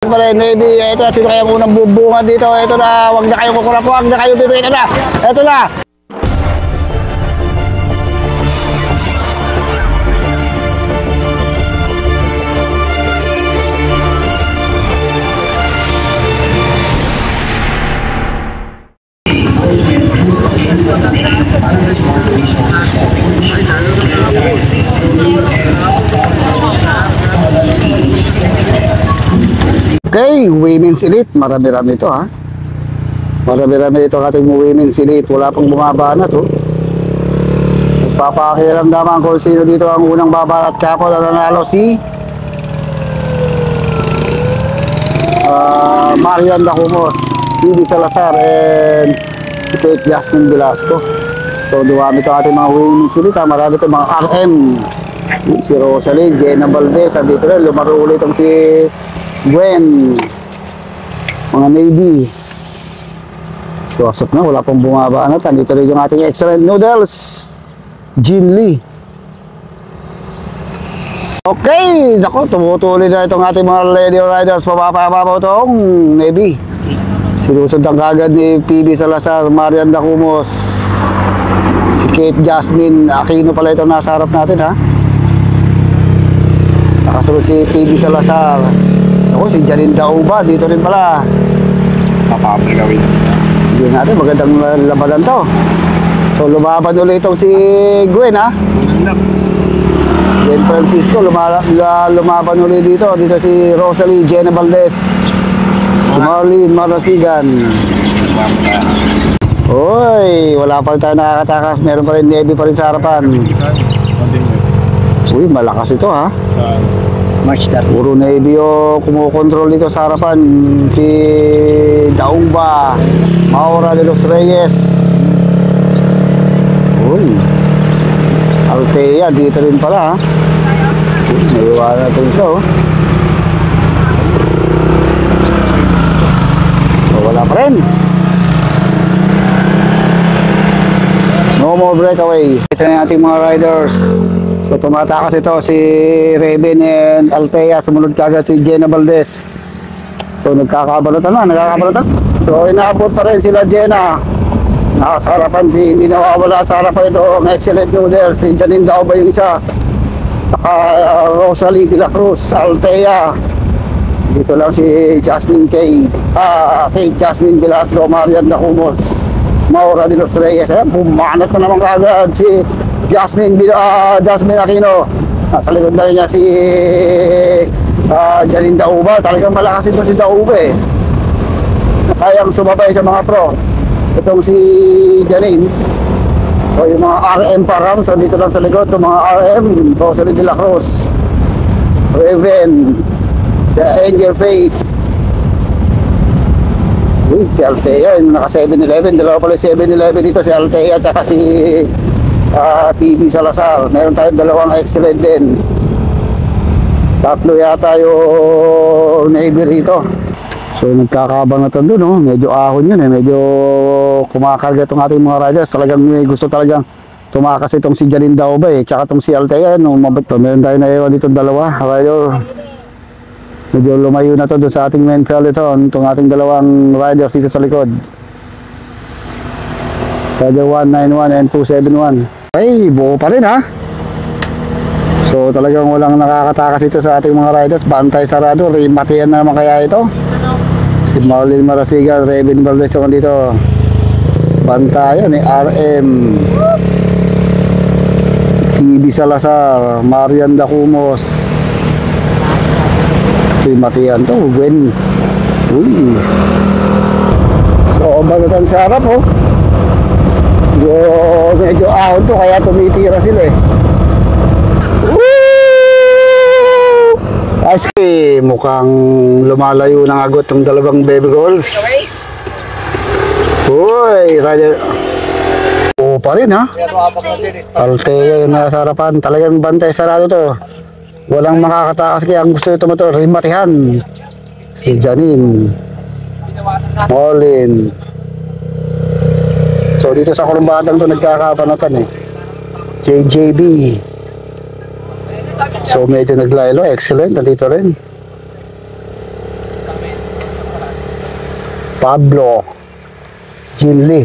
Pare Navy, ito na, sino kaya unang bubungan dito? Ito na, wag na kayo kukurap, wag na kayo bibigyan na. Ito na. Okay, Women's Elite, marami-rami ito ha. Marami-rami ito ating Women's Elite, wala pang bumaba na to. Nagpapakiram naman kung sino dito ang unang baba at kapon na nanalo si Marian Dacumos, Bibi Salazar and Kate Jasmine Velasco. So dumami ito ating mga Women's Elite ha. Marami ito mga RM, si Rosalie, Jenna Valdez, dito rin, lumaro ulit itong si Gwen, mga Navy. So asap na, wala pang bumaba na. Dito rin yung ating excellent noodles, Jean Lee. Okay, ako, tumutuloy na itong ating mga lady riders. Papapapaw itong Navy. Sinusundan kagad ni PB Salazar, Marian Dacumos, si Kate Jasmine Aquino pala itong nasa harap natin ha. Nakasunod si PB Salazar. Ako, si Janine Dauba, dito rin pala. Kapapal gawin. Hindi natin, magandang labanan to. So, lumaban ulit itong si Gwen, ha? Gwen Francisco, lumaban ulit dito. Dito si Rosalie, Jenna Valdez, si Marlene Marasigan. Uy, wala pa tayo nakakatakas. Meron pa rin Navy pa rin sa harapan. Uy, malakas ito, ha? March that. Puro Navy yung kumukontrol dito sa harapan. Si Daumba, Maura de los Reyes. Uy, Altea dito rin pala ha. Naiwanan na ito isa oh. So wala pa rin. No more breakaway. Ito na yung ating mga riders. So tumatakas ito si Reben and Altea, sumunod kagad si Jenna Valdez. So nagkakabalatan na. So inaabot pa rin sila Jenna. Nasa harapan si, hindi nawawala sa harapan ito ang excellent noodle, si Janine Dauba yung isa. Saka Rosalie de la Cruz, Altea. Dito lang si Jasmine Kate Jasmine Velasco, Marian Dacumos, Maura de los Reyes. Bumanat na naman kagad si Jasmine Aquino. Nasa likod na rin niya si Janine Dauba. Talagang malakas ito si Dauba eh. Kayang sumabay sa mga pro. Itong si Janine. So yung mga RM param. So dito lang sa likod itong mga RM. Rosalie de la Cruz, Raven, si Angel Faith. Si Altea yung naka 7-Eleven. Dalawa pala 7-Eleven dito, si Altea at saka si PB Salazar. Meron tayong dalawang excellent din. Tatlo yata yung Navy rito. So nagkakabangatan doon no? Medyo ahon yun eh. Medyo kumakarga itong ating mga riders. Talagang may gusto talagang tumakas itong si Janine Dauba eh. Tsaka itong si Altea no? Meron tayo na iwan dito dalawa rider. Medyo lumayo na to doon sa ating main peloton. Itong ating dalawang riders dito sa likod, Rider 191 and 271. Ay, buo pa rin ha. So talagang walang nakakatakas ito sa ating mga riders. Bantay sarado, rimatian na naman kaya ito. Si Marlene Marasigan, Raven Valdez yung dito. Bantayan eh, RM, PB Salazar, Marian Dacumos. Rimatian to, Gwen. Uy. So balutan sa harap oh. Medyo ahon to kaya tumitira sila eh. Woo! Aski, mukhang lumalayo ng agot ng dalawang baby girls. Uy, rider. Oo pa rin ha. Altea yung nasa harapan. Talagang bantay sarado to. Walang makakatakas kaya ang gusto ito mo to, rimatihan. Si Janine, Marlene. So dito sa kurumbadang to nagkakapanatan eh. JJB. So medyo naglaylo, excellent, nandito rin. Pablo Ginli.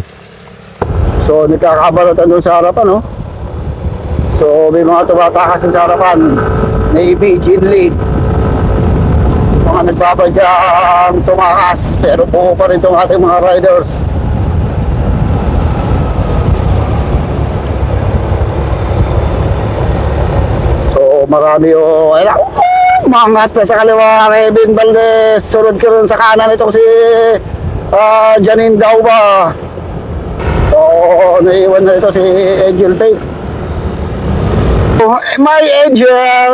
So nagkakabalutan doon sa harapan, no? So may mga tumatakas sa harapan. Maybe Ginli. Mga nagbabadyang tumakas, pero buo pa rin itong ating mga riders. So marami o umangat pa sa kaliwa, Revin Valdez. Sunod ka rin sa kanan itong si Janine Dauba. So naiwan na ito si Angel Faith. My Angel.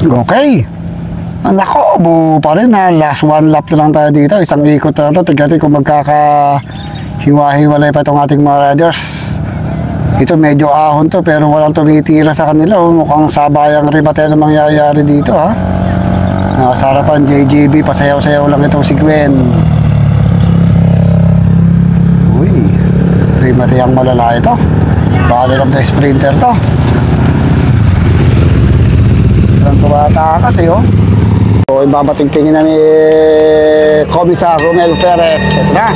Okay. Nako, buo pa rin na. Last one lap na lang tayo dito. Isang ikot na ito. Tignan kung magkakahiwa-hiwalay pa itong ating mga riders. Ito medyo ahon to pero walang tumitira sa kanila. Mukhang sabayang rimate na mangyayari dito, ha. Nasa harapan JJB, pasayaw-sayaw lang itong si Gwen. Uy, rimate ang malala ito. Battle of the Sprinter to. Walang tumata kasi, oh. So ibabatingtingin na ni Commissar Romel Perez. Ito na.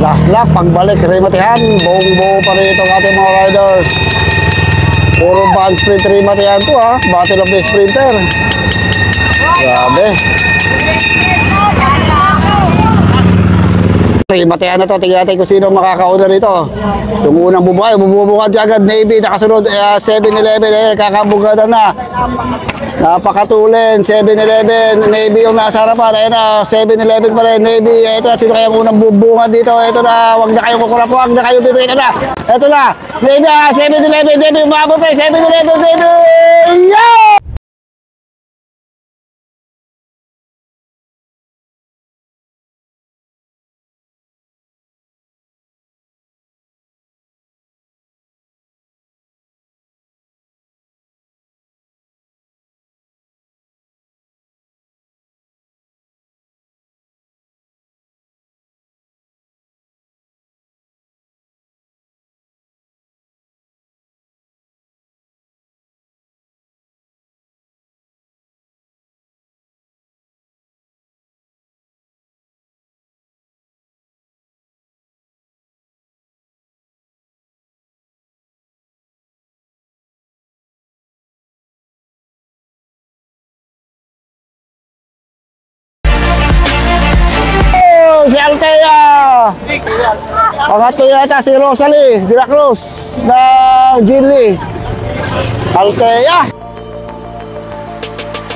Last lap, pagbalik, rimatihan. Buong-buo pa rin itong ating mga riders. Puro band sprint rimatihan to, ha. Battle of the Sprinter. Grabe. Rimatihan na to. Tingnan natin kung sino makakauna rito. Yung unang bubuhay, bubungad agad Navy. Nakasunod 7-Eleven. Kakabugatan na. Napakatulin, 7-Eleven, Navy yung nasa harapan. Ayun na, 7-Eleven pa rin, Navy. Ito na, sino kayang unang bubungan dito? Ito na, huwag na kayong kukurap, huwag na kayong bibigyan na. Ito na, Navy, 7-Eleven, Navy, umabot tayo, 7-Eleven, Navy! Yeah! Si Altea. Pangatlo yata si Rosalie de la Cruz ng Ginli. Altea.